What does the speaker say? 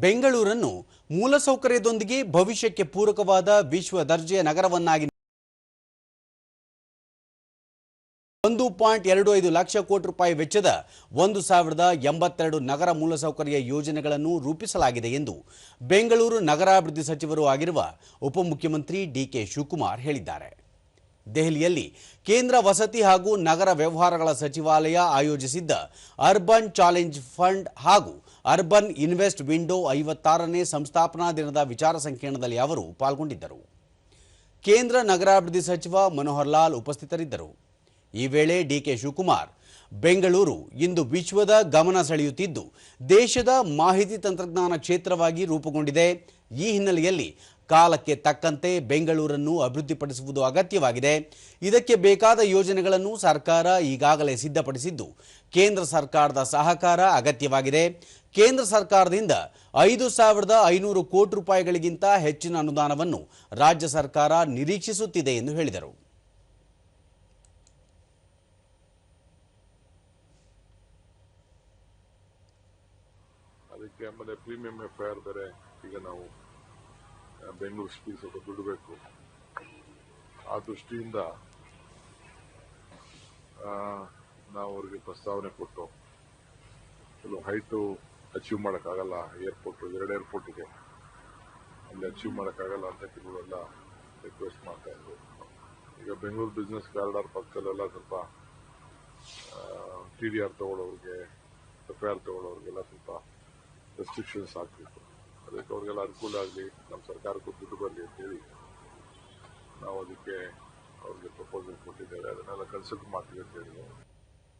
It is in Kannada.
ಬೆಂಗಳೂರನ್ನು ಮೂಲಸೌಕರ್ಯದೊಂದಿಗೆ ಭವಿಷ್ಯಕ್ಕೆ ಪೂರಕವಾದ ವಿಶ್ವ ದರ್ಜೆಯ ನಗರವನ್ನಾಗಿ 1.25 ಲಕ್ಷ ಕೋಟಿ ರೂಪಾಯಿ ವೆಚ್ಚದ 1082 ನಗರ ಮೂಲಸೌಕರ್ಯ ಯೋಜನೆಗಳನ್ನು ರೂಪಿಸಲಾಗಿದೆ ಎಂದು ಬೆಂಗಳೂರು ನಗರಾಭಿವೃದ್ಧಿ ಸಚಿವರು ಆಗಿರುವ ಉಪಮುಖ್ಯಮಂತ್ರಿ ಡಿಕೆ ಶಿವಕುಮಾರ್ ಹೇಳಿದ್ದಾರೆ. ದೆಹಲಿಯಲ್ಲಿ ಕೇಂದ್ರ ವಸತಿ ಹಾಗೂ ನಗರ ವ್ಯವಹಾರಗಳ ಸಚಿವಾಲಯ ಆಯೋಜಿಸಿದ್ದ ಅರ್ಬನ್ ಚಾಲೆಂಜ್ ಫಂಡ್ ಹಾಗೂ ಅರ್ಬನ್ ಇನ್ವೆಸ್ಟ್ ವಿಂಡೋ 56ನೇ ಸಂಸ್ಥಾಪನಾ ದಿನದ ವಿಚಾರ ಸಂಕಿರಣದಲ್ಲಿ ಅವರು ಪಾಲ್ಗೊಂಡಿದ್ದರು. ಕೇಂದ್ರ ನಗರಾಭಿವೃದ್ಧಿ ಸಚಿವ ಮನೋಹರ್ ಲಾಲ್ ಉಪಸ್ಥಿತರಿದ್ದರು. ಈ ವೇಳೆ ಡಿಕೆ ಶಿವಕುಮಾರ್ ಬೆಂಗಳೂರು ಇಂದು ವಿಶ್ವದ ಗಮನ ಸೆಳೆಯುತ್ತಿದ್ದು ದೇಶದ ಮಾಹಿತಿ ತಂತ್ರಜ್ಞಾನ ಕ್ಷೇತ್ರವಾಗಿ ರೂಪುಗೊಂಡಿದೆ. ಈ ಹಿನ್ನೆಲೆಯಲ್ಲಿ ಕಾಲಕ್ಕೆ ತಕ್ಕಂತೆ ಬೆಂಗಳೂರನ್ನು ಅಭಿವೃದ್ಧಿಪಡಿಸುವುದು ಅಗತ್ಯವಾಗಿದೆ. ಇದಕ್ಕೆ ಬೇಕಾದ ಯೋಜನೆಗಳನ್ನು ಸರ್ಕಾರ ಈಗಾಗಲೇ ಸಿದ್ಧಪಡಿಸಿದ್ದು ಕೇಂದ್ರ ಸರ್ಕಾರದ ಸಹಕಾರ ಅಗತ್ಯವಾಗಿದೆ. ಕೇಂದ್ರ ಸರ್ಕಾರದಿಂದ 5,500 ಕೋಟಿ ರೂಪಾಯಿಗಳಿಗಿಂತ ಹೆಚ್ಚಿನ ಅನುದಾನವನ್ನು ರಾಜ್ಯ ಸರ್ಕಾರ ನಿರೀಕ್ಷಿಸುತ್ತಿದೆ ಎಂದು ಹೇಳಿದರು. ಅದಕ್ಕೆ ಆಮೇಲೆ ಪ್ರೀಮಿಯಂ ಎಫ್ಐಆರ್ ಬೇರೆ ಈಗ ನಾವು ಬೆಂಗಳೂರು ಸಿಟಿ ಸ್ವಲ್ಪ ಬಿಡಬೇಕು. ಆ ದೃಷ್ಟಿಯಿಂದ ನಾವು ಅವ್ರಿಗೆ ಪ್ರಸ್ತಾವನೆ ಕೊಟ್ಟು ಕೆಲವು ಹೈಟು ಅಚೀವ್ ಮಾಡೋಕ್ಕಾಗಲ್ಲ, ಏರ್ಪೋರ್ಟ್ 2 ಏರ್ಪೋರ್ಟ್ ಇದೆ, ಅಲ್ಲಿ ಅಚೀವ್ ಮಾಡೋಕ್ಕಾಗಲ್ಲ ಅಂತ ಕೆಲವೆಲ್ಲ ರಿಕ್ವೆಸ್ಟ್ ಮಾಡ್ತಾ ಇದ್ರು. ಈಗ ಬೆಂಗಳೂರು ಬಿಸ್ನೆಸ್ ಕಾರಿಡಾರ್ ಪಕ್ಕದಲ್ಲೆಲ್ಲ ಸ್ವಲ್ಪ TDR ತಗೊಳ್ಳೋರಿಗೆ, FIR ತಗೊಳ್ಳೋರಿಗೆಲ್ಲ ಸ್ವಲ್ಪ ರೆಸ್ಟ್ರಿಕ್ಷನ್ಸ್ ಹಾಕಬೇಕು. ಅದಕ್ಕೆ ಅವ್ರಿಗೆಲ್ಲ ಅನುಕೂಲ ಆಗಲಿ, ನಮ್ಮ ಸರ್ಕಾರಕ್ಕೂ ದುಡ್ಡು ಬರಲಿ ಅಂತೇಳಿ ನಾವು ಅದಕ್ಕೆ ಅವ್ರಿಗೆ ಪ್ರಪೋಸಲ್ ಕೊಟ್ಟಿದ್ದೇವೆ. ಅದನ್ನೆಲ್ಲ ಕನ್ಸಲ್ಟ್ ಮಾಡ್ತೀವಿ ಅಂತ ಹೇಳಿದ್ವಿ.